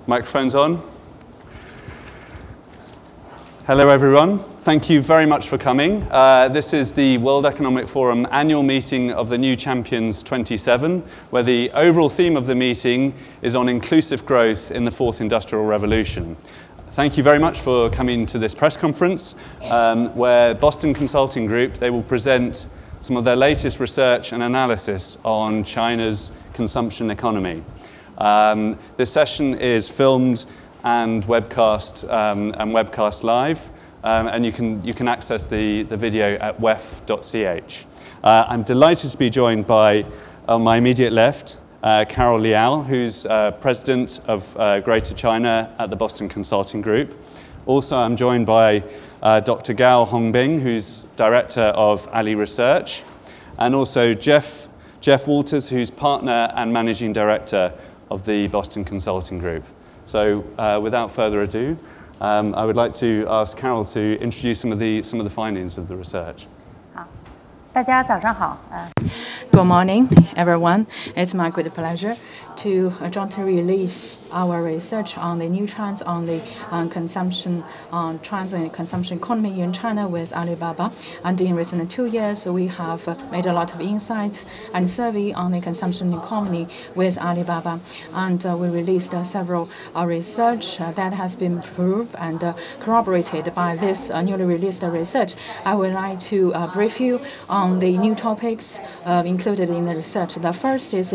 Microphone's on. Hello everyone. Thank you very much for coming. This is the World Economic Forum annual meeting of the New Champions 27, where the overall theme of the meeting is on inclusive growth in the fourth industrial revolution. Thank you very much for coming to this press conference, where Boston Consulting Group, they will present some of their latest research and analysis on China's consumption economy. This session is filmed and webcast live, and you can access the video at wef.ch. I'm delighted to be joined by, on my immediate left, Carol Liao, who's President of Greater China at the Boston Consulting Group. Also, I'm joined by Dr. Hongbing, who's Director of AliResearch, and also Jeff Walters, who's Partner and Managing Director of the Boston Consulting Group. So, without further ado, I would like to ask Carol to introduce some of the findings of the research. 大家早上好。 Good morning, everyone. It's my great pleasure to jointly release our research on the new trends on the consumption trends and consumption economy in China with Alibaba. And in recent 2 years, we have made a lot of insights and survey on the consumption economy with Alibaba. And we released several research that has been proved and corroborated by this newly released research. I would like to brief you on the new topics included in the research. The first is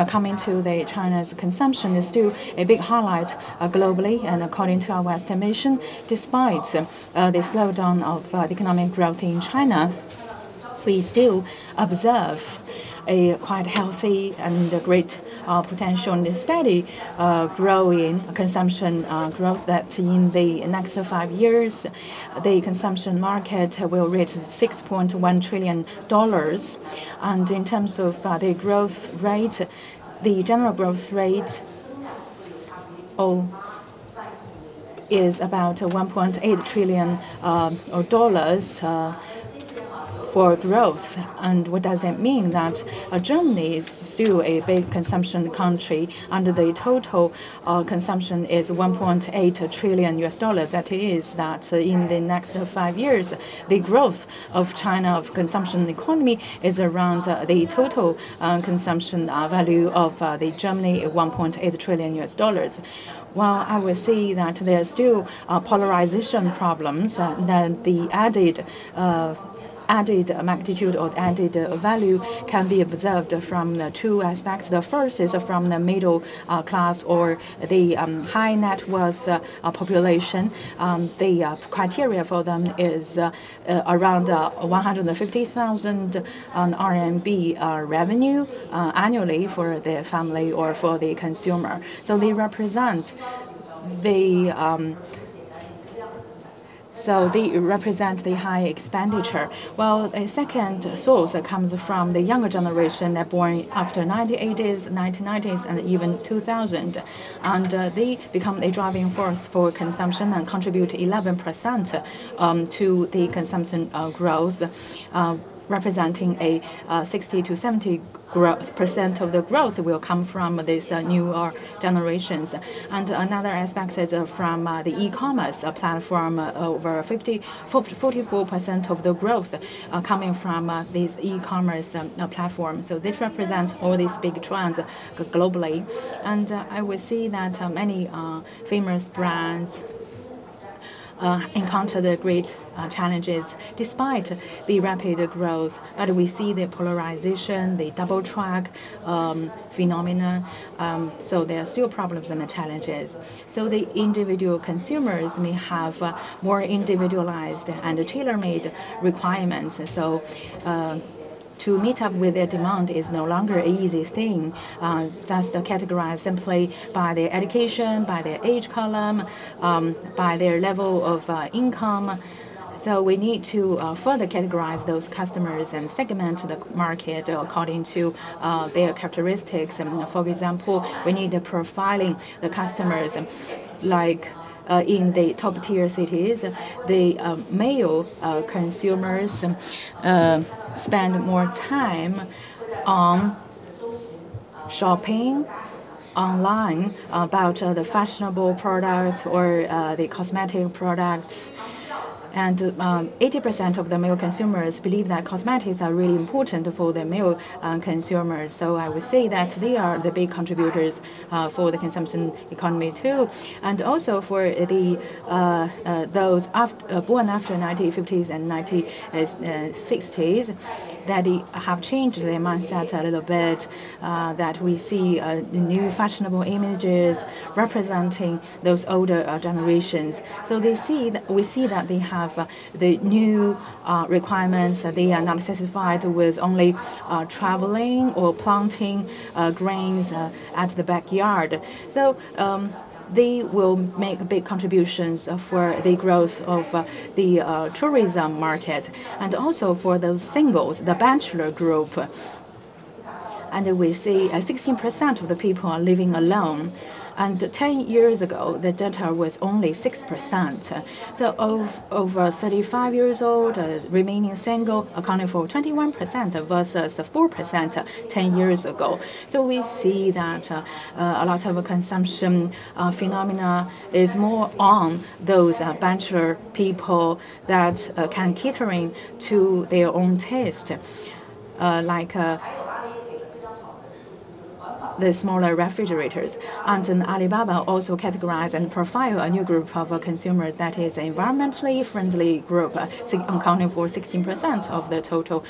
coming to the China's consumption is still a big highlight globally, and according to our estimation, despite the slowdown of economic growth in China, we still observe a quite healthy and great potential and steady growing consumption growth that in the next 5 years, the consumption market will reach $6.1 trillion. And in terms of the growth rate, the general growth rate is about $1.8 trillion for growth. And what does that mean? That Germany is still a big consumption country, and the total consumption is $1.8 trillion. That is that in the next 5 years, the growth of China of consumption economy is around the total consumption value of the Germany, $1.8 trillion. Well, I will see that there are still polarization problems, that the added magnitude or added value can be observed from the two aspects. The first is from the middle class or the high net worth population. The criteria for them is around 150,000 RMB revenue annually for the family or for the consumer. So they represent the high expenditure. Well, a second source comes from the younger generation that born after 1980s, 1990s, and even 2000. And they become a driving force for consumption and contribute 11% to the consumption growth, representing a 60 to 70% of the growth will come from these newer generations. And another aspect is from the e-commerce platform, over 44% of the growth coming from these e-commerce platforms. So this represents all these big trends globally. And I will see that many famous brands encounter the great challenges despite the rapid growth. But we see the polarization, the double track phenomenon. So there are still problems and challenges. So the individual consumers may have more individualized and tailor-made requirements. So to meet up with their demand is no longer an easy thing, just categorized simply by their education, by their age column, by their level of income. So we need to further categorize those customers and segment the market according to their characteristics. For example, we need profiling the customers like in the top-tier cities, the male consumers spend more time on shopping online about the fashionable products or the cosmetic products. And 80% of the male consumers believe that cosmetics are really important for the male consumers. So I would say that they are the big contributors for the consumption economy too. And also for the those born after 1950s and 1960s, that have changed their mindset a little bit, that we see new fashionable images representing those older generations. So we see that they have the new requirements. They are not satisfied with only traveling or planting grains at the backyard. So they will make big contributions for the growth of the tourism market, and also for those singles, the bachelor group. And we see 16% of the people are living alone. And 10 years ago, the data was only 6%. So over 35 years old, remaining single, accounting for 21% versus 4% 10 years ago. So we see that a lot of consumption phenomena is more on those bachelor people that can catering to their own taste, like the smaller refrigerators. And then Alibaba also categorized and profile a new group of consumers that is an environmentally friendly group, accounting for 16% of the total,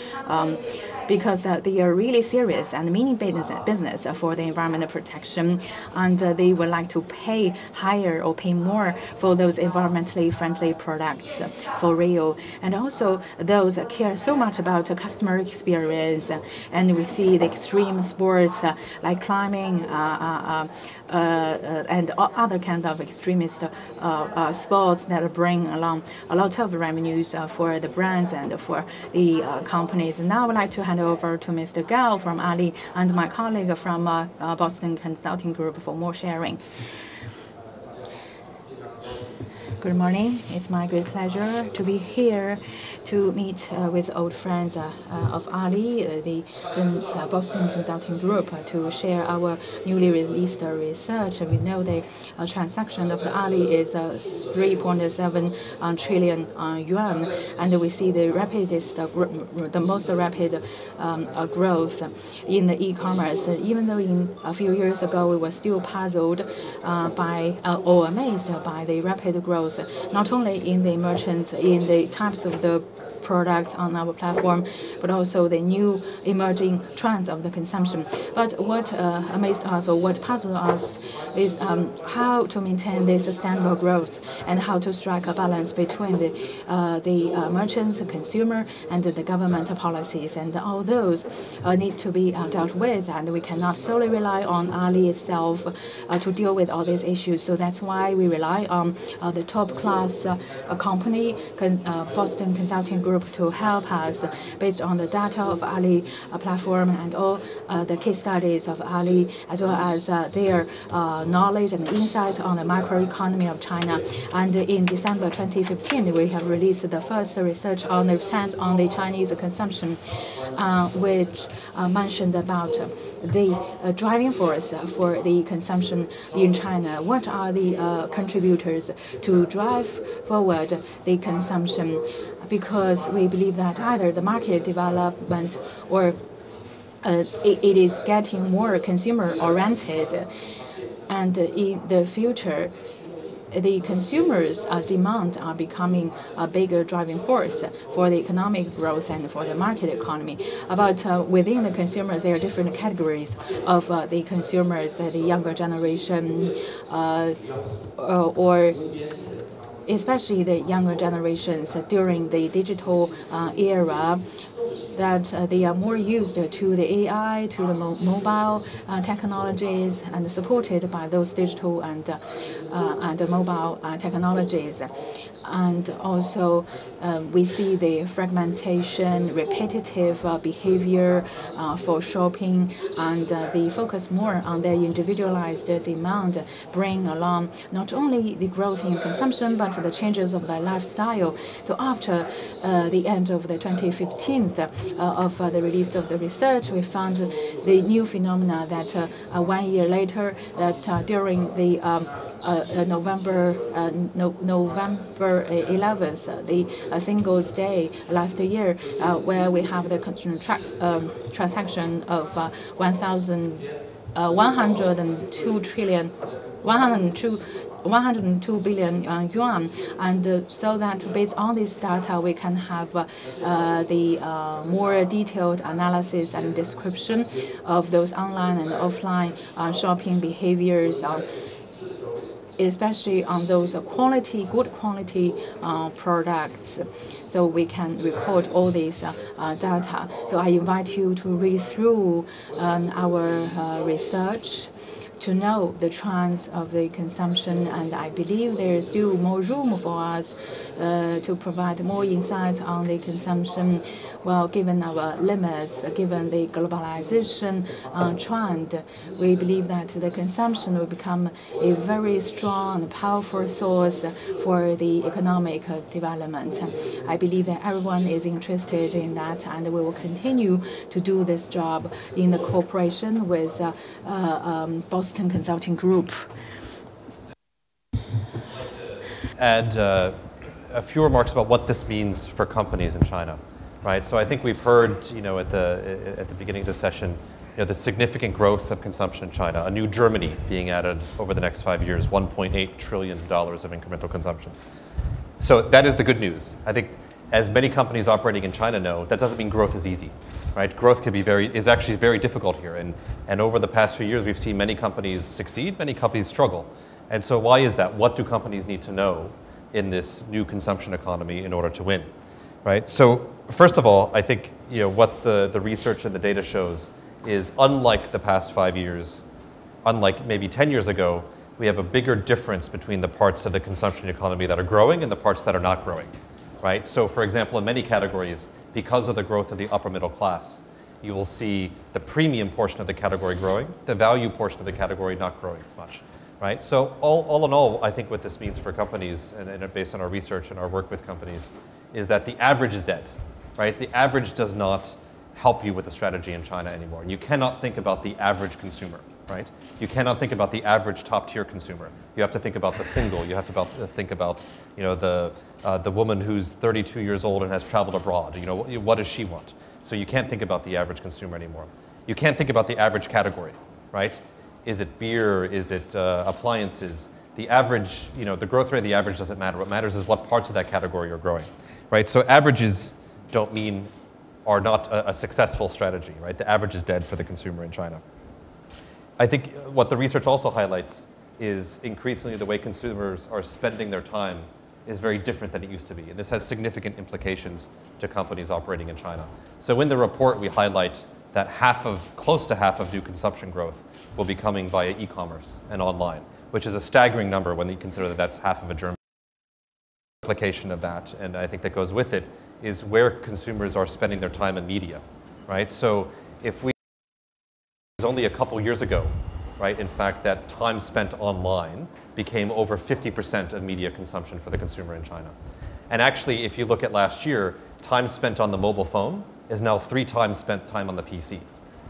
because they are really serious and meaning business for the environmental protection, and they would like to pay higher or pay more for those environmentally friendly products for real. And also those care so much about customer experience, and we see the extreme sports like climbing and other kind of extremist sports that bring along a lot of revenues for the brands and for the companies. Now I would like to hand over to Mr. Gao from Ali and my colleague from Boston Consulting Group for more sharing. Good morning. It's my great pleasure to be here to meet with old friends of Ali, the Boston Consulting Group, to share our newly released research. We know the transaction of the Ali is 3.7 trillion yuan, and we see the most rapid growth in the e-commerce. Even though a few years ago we were still puzzled by or amazed by the rapid growth, not only in the merchants, in the types of the products on our platform, but also the new emerging trends of the consumption. But what amazed us or what puzzled us is how to maintain this sustainable growth and how to strike a balance between the merchants, the consumer, and the government policies. And all those need to be dealt with, and we cannot solely rely on Ali itself to deal with all these issues. So that's why we rely on the top-class company, Boston Consulting Group, to help us based on the data of Ali platform and all the case studies of Ali, as well as their knowledge and insights on the macroeconomy of China. And in December 2015, we have released the first research on the trends on the Chinese consumption, which mentioned about the driving force for the consumption in China. What are the contributors to drive forward the consumption? Because we believe that either the market development or it is getting more consumer-oriented, and in the future, the consumers' demand are becoming a bigger driving force for the economic growth and for the market economy. But within the consumers, there are different categories of the consumers, the younger generation, or especially the younger generations during the digital era, that they are more used to the AI, to the mobile technologies, and supported by those digital and mobile technologies. And also, we see the fragmentation, repetitive behavior for shopping, and they focus more on their individualized demand, bring along not only the growth in consumption, but the changes of their lifestyle. So after the end of the 2015 of the release of the research, we found the new phenomena that 1 year later, that during the November 11th, the Singles Day last year, where we have the transaction of 102 billion yuan, and so that based on this data, we can have the more detailed analysis and description of those online and offline shopping behaviors, especially on those good quality products. So we can record all these data. So I invite you to read through our research to know the trends of the consumption, and I believe there is still more room for us to provide more insights on the consumption. Well, given our limits, given the globalization trend, we believe that the consumption will become a very strong and powerful source for the economic development. I believe that everyone is interested in that, and we will continue to do this job in the cooperation with Boston Consulting Group. Add a few remarks about what this means for companies in China, right? So I think we've heard, at the beginning of the session, the significant growth of consumption in China, a new Germany being added over the next 5 years, $1.8 trillion of incremental consumption. So that is the good news. I think as many companies operating in China know, that doesn't mean growth is easy, right? Growth is actually very difficult here. And over the past few years, we've seen many companies succeed, many companies struggle. And so why is that? What do companies need to know in this new consumption economy in order to win, right? So first of all, I think what the research and the data shows is, unlike the past 5 years, unlike maybe 10 years ago, we have a bigger difference between the parts of the consumption economy that are growing and the parts that are not growing, right? So for example, in many categories, because of the growth of the upper middle class, you will see the premium portion of the category growing, the value portion of the category not growing as much, right? So all in all, I think what this means for companies, and based on our research and our work with companies, is that the average is dead, right? The average does not help you with the strategy in China anymore. You cannot think about the average consumer, right? You cannot think about the average top-tier consumer. You have to think about the single. You have to think about the woman who's 32 years old and has traveled abroad. What does she want? So you can't think about the average consumer anymore. You can't think about the average category, right? Is it beer? Is it appliances? The average, the growth rate of the average doesn't matter. What matters is what parts of that category are growing, right? So averages are not a successful strategy, right? The average is dead for the consumer in China. I think what the research also highlights is increasingly the way consumers are spending their time is very different than it used to be. And this has significant implications to companies operating in China. So in the report, we highlight that close to half of new consumption growth will be coming via e-commerce and online, which is a staggering number when you consider that that's half of a German implication of that. And I think that goes with it is where consumers are spending their time in media, right? So it was only a couple years ago, right, in fact, that time spent online became over 50% of media consumption for the consumer in China. And actually, if you look at last year, time spent on the mobile phone is now 3 times spent time on the PC.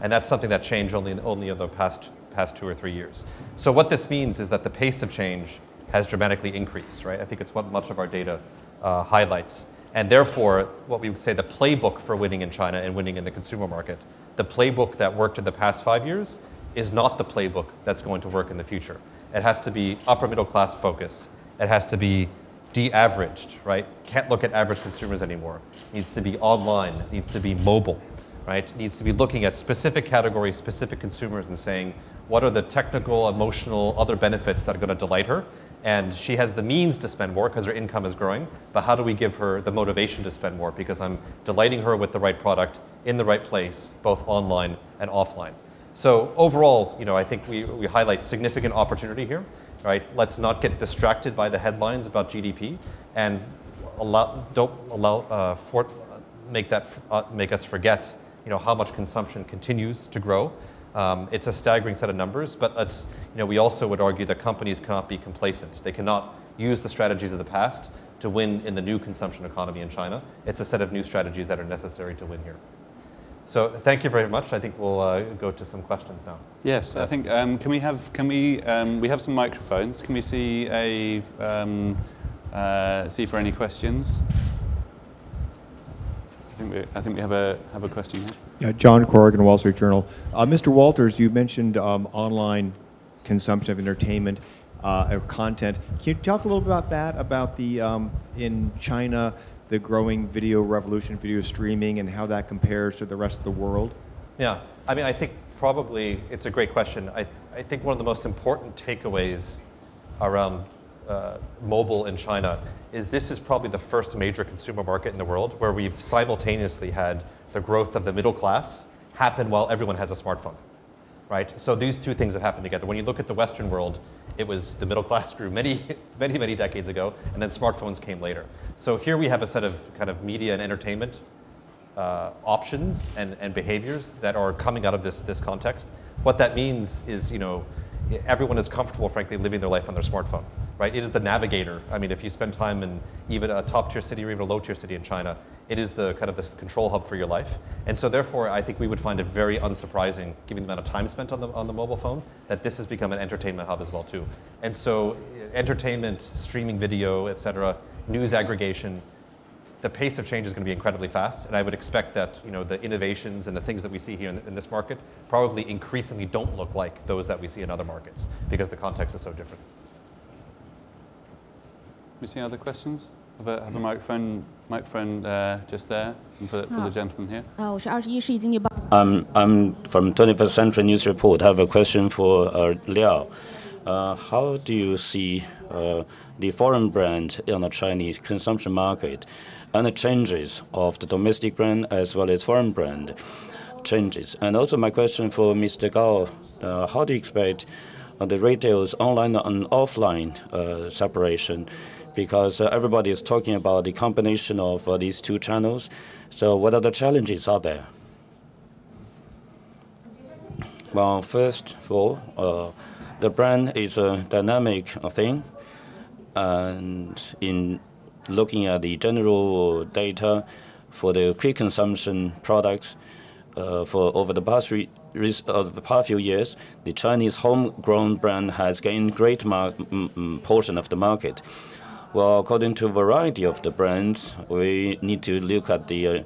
And that's something that changed only in the past 2 or 3 years. So what this means is that the pace of change has dramatically increased, right? I think it's what much of our data highlights. And therefore, what we would say the playbook for winning in China and winning in the consumer market, the playbook that worked in the past 5 years is not the playbook that's going to work in the future. It has to be upper middle class focused. It has to be de-averaged, right? Can't look at average consumers anymore. It needs to be online. It needs to be mobile, right? It needs to be looking at specific categories, specific consumers, and saying, what are the technical, emotional, other benefits that are going to delight her? And she has the means to spend more because her income is growing, but how do we give her the motivation to spend more? Because I'm delighting her with the right product in the right place, both online and offline. So overall, I think we highlight significant opportunity here, right? Let's not get distracted by the headlines about GDP and make us forget, how much consumption continues to grow. It's a staggering set of numbers, but we also would argue that companies cannot be complacent. They cannot use the strategies of the past to win in the new consumption economy in China. It's a set of new strategies that are necessary to win here. So thank you very much. I think we'll go to some questions now. Yes, I think we have some microphones. Can we see see for any questions? I think we have a question here. Yeah, John Corrigan, Wall Street Journal. Mr. Walters, you mentioned online consumption of entertainment or content. Can you talk a little bit about that? About the in China, the growing video revolution, video streaming, and how that compares to the rest of the world? Yeah, I mean, I think probably it's a great question. I think one of the most important takeaways around mobile in China is this is probably the first major consumer market in the world where we've simultaneously had the growth of the middle class happen while everyone has a smartphone, right? So these two things have happened together. When you look at the Western world, it was the middle class grew many decades ago, and then smartphones came later. So here we have a set of kind of media and entertainment options and behaviors that are coming out of this context. What that means is, everyone is comfortable, frankly, living their life on their smartphone, right? It is the navigator. I mean, if you spend time in even a top-tier city or even a low-tier city in China, it is the kind of this control hub for your life. And so therefore, I think we would find it very unsurprising, given the amount of time spent on the mobile phone, that this has become an entertainment hub as well, too. And so entertainment, streaming video, et cetera, news aggregation, the pace of change is going to be incredibly fast, and I would expect that the innovations and the things that we see here in this market probably increasingly don't look like those that we see in other markets because the context is so different. We see other questions? Have a microphone just there for the gentleman here. I'm from 21st Century News Report. I have a question for Liao. How do you see the foreign brand in the Chinese consumption market and the changes of the domestic brand as well as foreign brand changes? And also my question for Mr. Gao, how do you expect the retail's online and offline separation? Because everybody is talking about the combination of these two channels. So what are the challenges out there? Well, first of all, the brand is a dynamic thing. And in looking at the general data for the quick consumption products for over the past few years, the Chinese homegrown brand has gained great portion of the market. Well, according to a variety of the brands, we need to look at the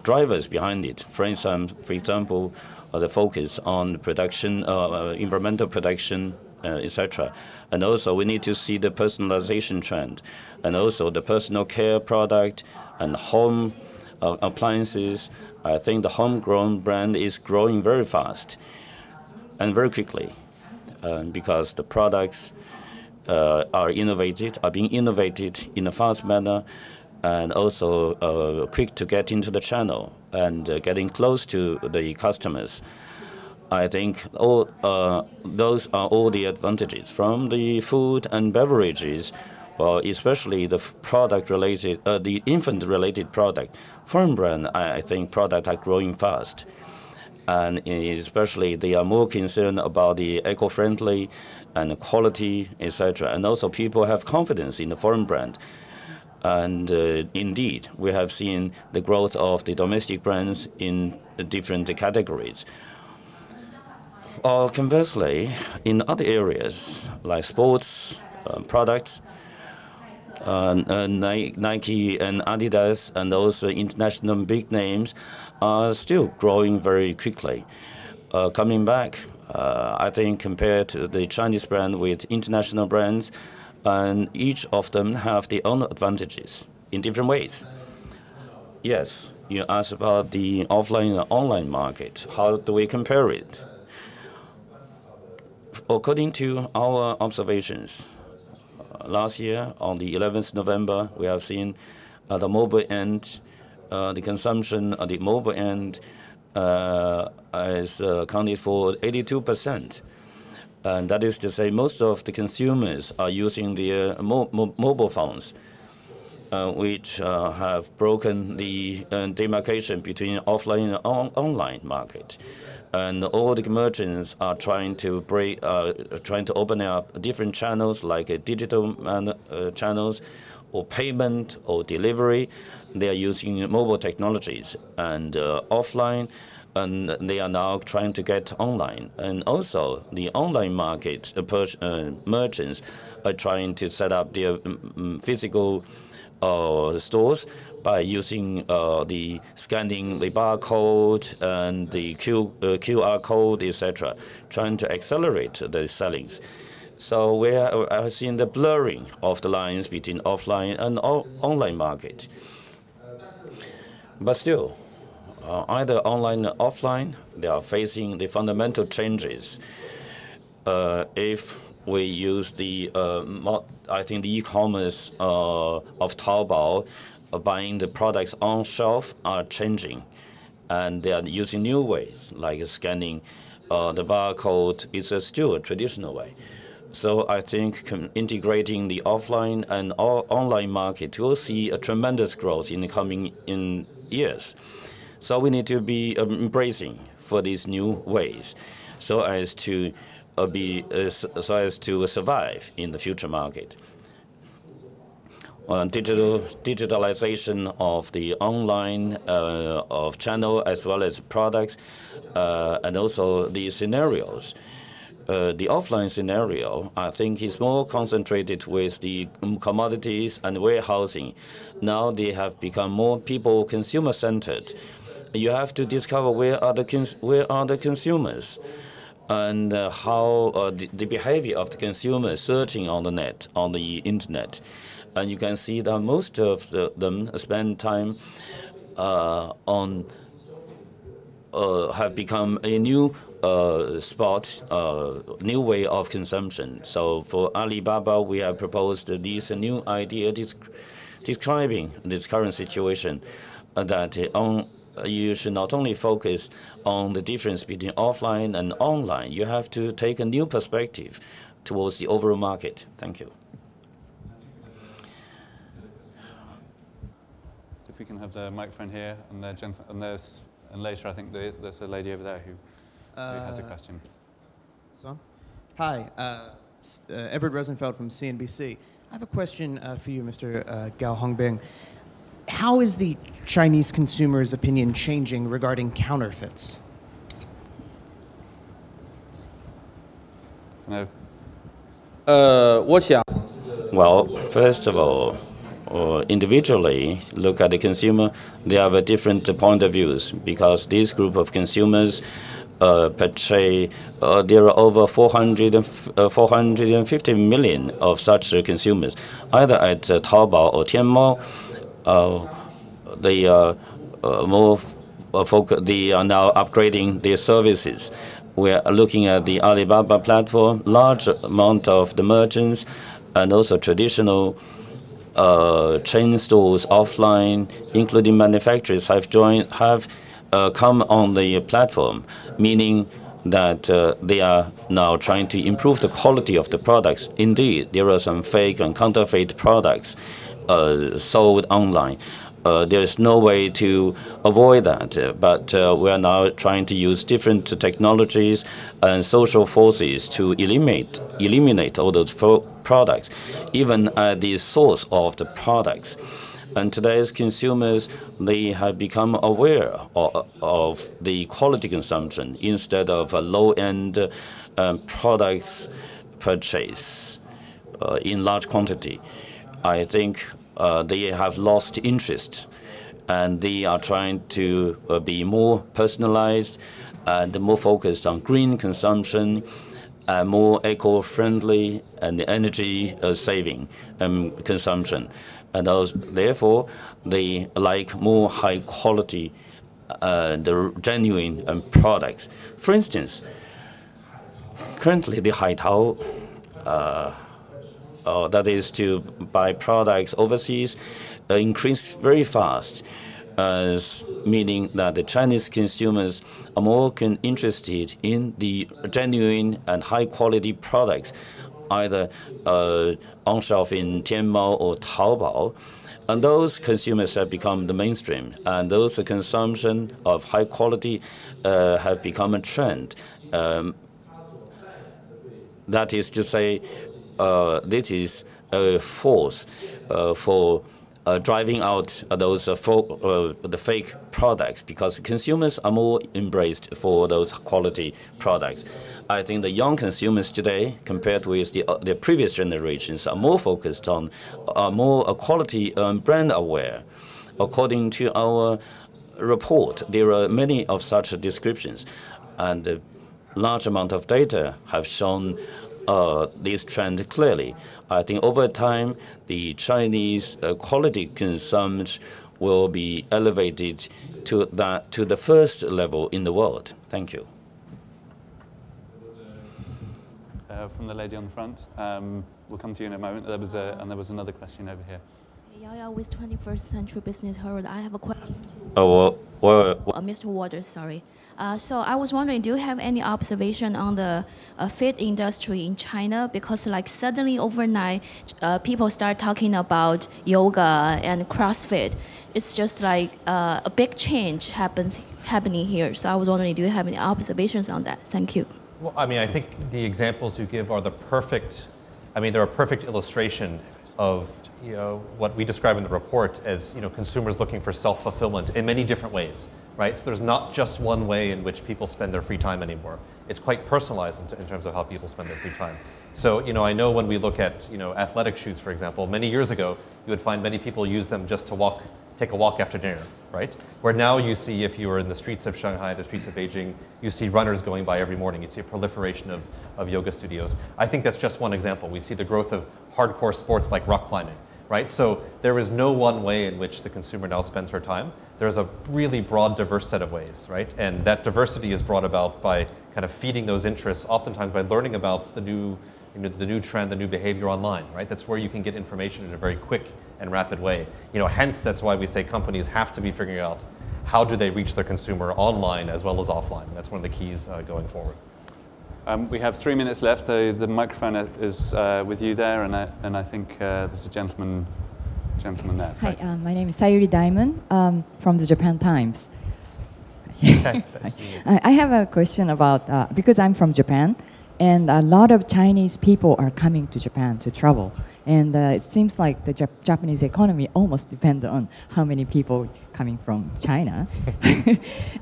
drivers behind it. For example, the focus on production, environmental production, etc. And also we need to see the personalization trend, and also the personal care product and home appliances. I think the homegrown brand is growing very fast and very quickly because the products are being innovated in a fast manner, and also quick to get into the channel and getting close to the customers. I think those are all the advantages from the food and beverages, especially the product-related, the infant-related product. Foreign brand, I think products are growing fast, and especially they are more concerned about the eco-friendly and quality, etc. And also people have confidence in the foreign brand. And indeed, we have seen the growth of the domestic brands in different categories. Or conversely, in other areas like sports products, Nike and Adidas and those international big names are still growing very quickly. Coming back, I think compared to the Chinese brand with international brands, and each of them have their own advantages in different ways. Yes, you asked about the offline and online market. How do we compare it? According to our observations, last year on the 11th November, we have seen the mobile end, the consumption of the mobile end is accounted for 82%. And that is to say, most of the consumers are using their mobile phones, which have broken the demarcation between offline and online market. And all the merchants are trying to open up different channels like digital channels, or payment, or delivery. They are using mobile technologies and offline, and they are now trying to get online. And also, the online market merchants are trying to set up their physical stores by using the scanning the barcode and the QR code, etc., trying to accelerate the sellings. So we are seeing the blurring of the lines between offline and online market. But still, either online or offline, they are facing the fundamental changes. If we use I think the e-commerce of Taobao, buying the products on shelf are changing, and they are using new ways, like scanning the barcode. It's still a traditional way. So I think integrating the offline and online market will see a tremendous growth in the coming years. So we need to be embracing for these new ways, so as to survive in the future market. Digitalization of the online of channel as well as products, and also the scenarios. The offline scenario, I think, is more concentrated with the commodities and warehousing. Now they have become more consumer-centered. You have to discover where are the consumers, and how the behavior of the consumers searching on the net, on the internet. And you can see that most of them spend time have become a new new way of consumption. So for Alibaba, we have proposed this new idea describing this current situation, that you should not only focus on the difference between offline and online. You have to take a new perspective towards the overall market. Thank you. If we can have the microphone here, and later I think there's a lady over there who has a question. Hi, Everett Rosenfeld from CNBC. I have a question for you, Mr. Gao Hongbing. How is the Chinese consumer's opinion changing regarding counterfeits? Well, first of all, individually look at the consumer, they have a different point of views, because this group of consumers portray, there are over 450 million of such consumers, either at Taobao or Tianmao. They are they are now upgrading their services. We are looking at the Alibaba platform. Large amount of the merchants and also traditional chain stores offline, including manufacturers, have come on the platform, meaning that they are now trying to improve the quality of the products. Indeed, there are some fake and counterfeit products sold online. There is no way to avoid that, but we are now trying to use different technologies and social forces to eliminate all those products, even at the source of the products. And today's consumers, they have become aware of the quality consumption instead of a low-end products purchase in large quantity. I think they have lost interest, and they are trying to be more personalized and more focused on green consumption, more eco-friendly and energy-saving consumption. And therefore, they like more high-quality, the genuine products. For instance, currently the Haitao, that is to buy products overseas, increase very fast, meaning that the Chinese consumers are more interested in the genuine and high-quality products either on shelf in Tianmao or Taobao. And those consumers have become the mainstream, and those consumption of high quality have become a trend. That is to say, this is a force for driving out those the fake products, because consumers are more embraced for those quality products. I think the young consumers today, compared with the previous generations, are more focused on more quality brand aware. According to our report, there are many of such descriptions, and a large amount of data have shown this trend clearly. I think over time, the Chinese quality consumption will be elevated to the first level in the world. Thank you. From the lady on the front, we'll come to you in a moment. There was another question over here. Liao with 21st Century Business Herald. I have a question Oh, Mr. Waters, sorry. So I was wondering, do you have any observation on the fit industry in China? Because like suddenly overnight, people start talking about yoga and CrossFit. It's just like a big change happening here. So I was wondering, do you have any observations on that? Thank you. Well, I mean, I think the examples you give are they're a perfect illustration of what we describe in the report as consumers looking for self-fulfillment in many different ways, right? So there's not just one way in which people spend their free time anymore. It's quite personalized in terms of how people spend their free time. So I know when we look at athletic shoes, for example, many years ago you would find many people use them just to take a walk after dinner, right? Where now you see, if you are in the streets of Shanghai, the streets of Beijing, you see runners going by every morning. You see a proliferation of yoga studios. I think that's just one example. We see the growth of hardcore sports like rock climbing, right? So there is no one way in which the consumer now spends her time. There's a really broad, diverse set of ways, right? And that diversity is brought about by kind of feeding those interests, oftentimes by learning about the new trend, the new behavior online, right? That's where you can get information in a very quick and rapid way. Hence that's why we say companies have to be figuring out how do they reach their consumer online as well as offline. That's one of the keys going forward. We have 3 minutes left. The microphone is with you there, and I think there's a gentleman there. Hi, my name is Sayuri Diamond from the Japan Times. I have a question about, because I'm from Japan, and a lot of Chinese people are coming to Japan to travel. And it seems like the Japanese economy almost depends on how many people coming from China.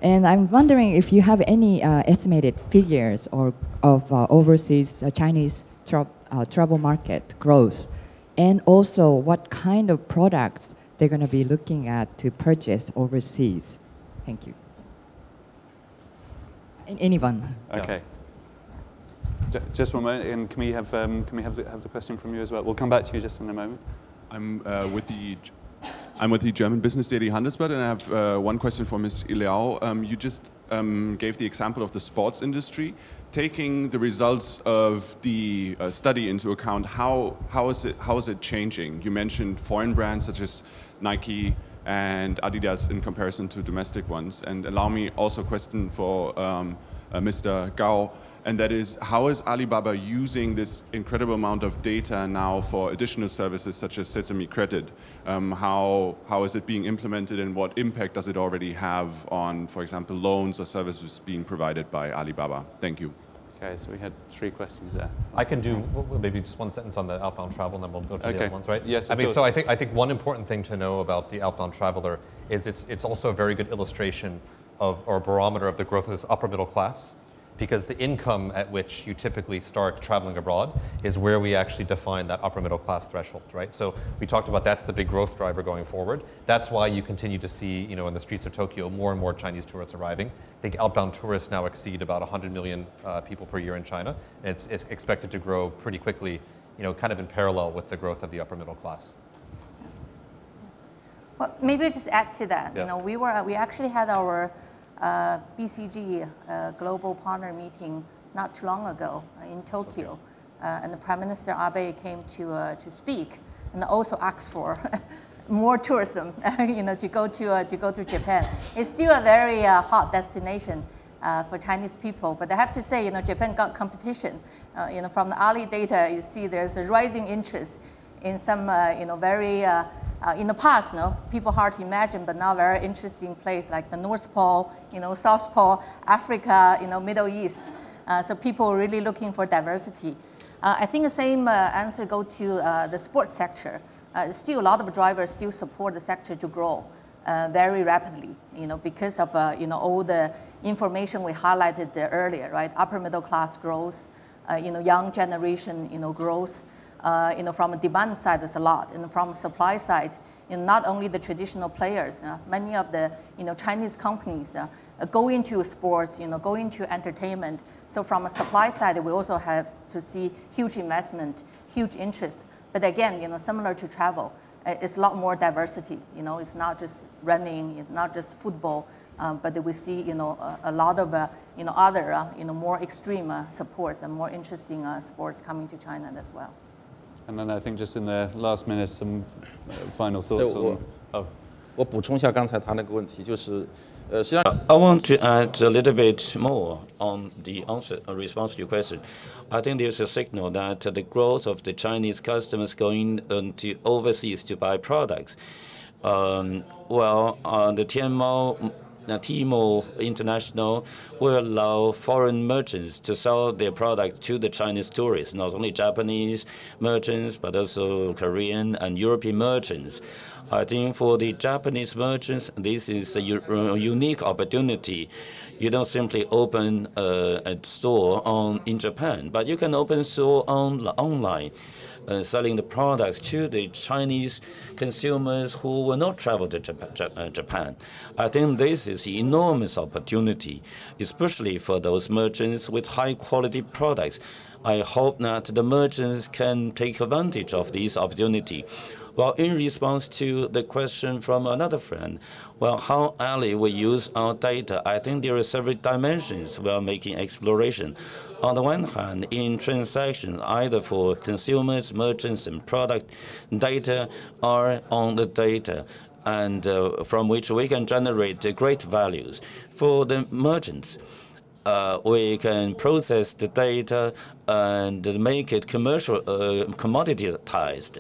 And I'm wondering if you have any estimated figures of overseas Chinese travel market growth, and also what kind of products they're going to be looking at to purchase overseas. Thank you. Anyone? Okay. Just one moment, and can we have the question from you as well? We'll come back to you just in a moment. I'm with the German business daily Handelsblatt, and I have one question for Ms. Liao. You just gave the example of the sports industry. Taking the results of the study into account, how is it changing? You mentioned foreign brands such as Nike and Adidas in comparison to domestic ones. And allow me also a question for Mr. Gao. And that is, how is Alibaba using this incredible amount of data now for additional services such as Sesame Credit? How is it being implemented, and what impact does it already have on, for example, loans or services being provided by Alibaba? Thank you. Okay, so we had 3 questions there. I can do maybe just one sentence on the outbound travel, and then we'll go to the other ones, right? Yes. So I think one important thing to know about the outbound traveler is it's also a very good illustration of, or a barometer of, the growth of this upper middle class. Because the income at which you typically start traveling abroad is where we actually define that upper middle class threshold, right? So we talked about that's the big growth driver going forward. That's why you continue to see, in the streets of Tokyo, more and more Chinese tourists arriving. I think outbound tourists now exceed about 100 million people per year in China. And it's expected to grow pretty quickly, kind of in parallel with the growth of the upper middle class. Well, maybe just add to that. Yeah. We actually had our BCG global partner meeting not too long ago in Tokyo, and the Prime Minister Abe came to speak, and also asked for more tourism, to go to Japan. It's still a very hot destination, for Chinese people. But I have to say, Japan got competition. From the Ali data, you see there's a rising interest in some, very, in the past, people hard to imagine, but now very interesting place like the North Pole, South Pole, Africa, Middle East. So people are really looking for diversity. I think the same answer go to the sports sector. Still, a lot of drivers still support the sector to grow very rapidly, because of all the information we highlighted earlier, right? Upper middle class growth, young generation, growth. From a demand side, there's a lot, and from supply side, not only the traditional players, many of the Chinese companies go into sports, go into entertainment. So from a supply side, we also have to see huge investment, huge interest. But again, similar to travel, it's a lot more diversity. It's not just running, it's not just football, but we see a lot of other more extreme sports and more interesting sports coming to China as well. And then I think just in the last minute, some final thoughts on. 我补充一下刚才他那个问题，就是实际上 I want to add a little bit more on the response to your question. I think there's a signal that the growth of the Chinese customers going to overseas to buy products. The Tmall International will allow foreign merchants to sell their products to the Chinese tourists, not only Japanese merchants, but also Korean and European merchants. I think for the Japanese merchants, this is a unique opportunity. You don't simply open a store in Japan, but you can open a store online. Selling the products to the Chinese consumers who will not travel to Japan. I think this is an enormous opportunity, especially for those merchants with high-quality products. I hope that the merchants can take advantage of this opportunity. Well, in response to the question from another friend, how Ali will use our data, I think there are several dimensions we are making exploration. On the one hand, in transactions, either for consumers, merchants, and product, data are on the data, and from which we can generate great values. For the merchants, we can process the data and make it commercial, commoditized.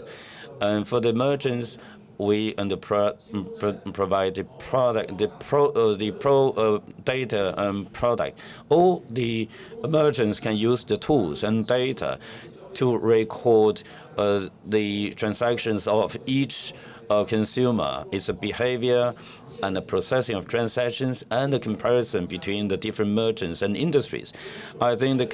And for the merchants, we provide the product, the data product. All the merchants can use the tools and data to record the transactions of each consumer, its behavior, and the processing of transactions, and the comparison between the different merchants and industries. I think the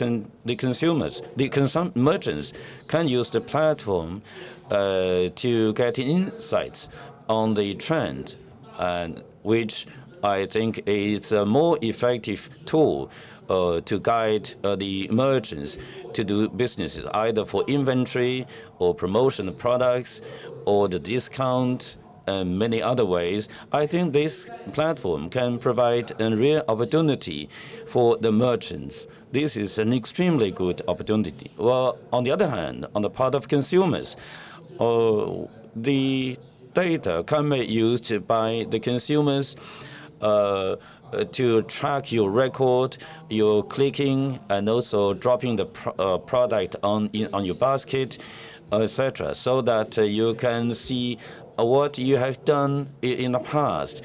merchants can use the platform to get insights on the trend, which I think is a more effective tool to guide the merchants to do businesses, either for inventory or promotion of products or the discount and many other ways. I think this platform can provide a real opportunity for the merchants. This is an extremely good opportunity. Well, on the other hand, on the part of consumers, the data can be used by the consumers to track your record, your clicking, and also dropping the product on your basket, etc., so that you can see what you have done in the past,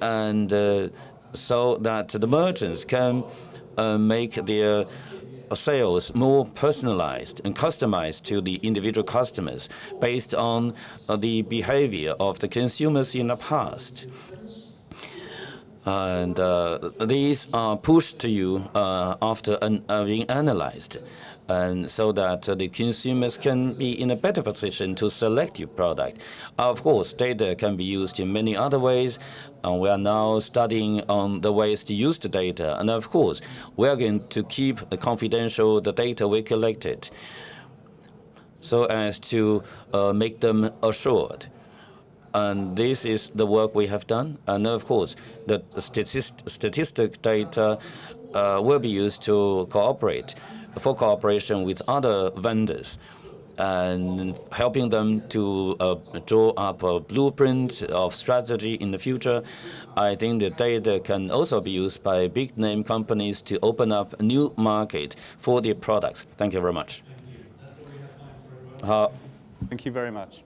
and so that the merchants can make their sales more personalized and customized to the individual customers based on the behavior of the consumers in the past. And these are pushed to you after being analyzed, and so that the consumers can be in a better position to select your product. Of course, data can be used in many other ways, and we are now studying on the ways to use the data. And of course, we are going to keep confidential the data we collected, so as to make them assured. And this is the work we have done. And of course, the statistic data will be used to cooperate, for cooperation with other vendors. and helping them to draw up a blueprint of strategy in the future. I think the data can also be used by big name companies to open up a new market for their products. Thank you very much. Thank you very much.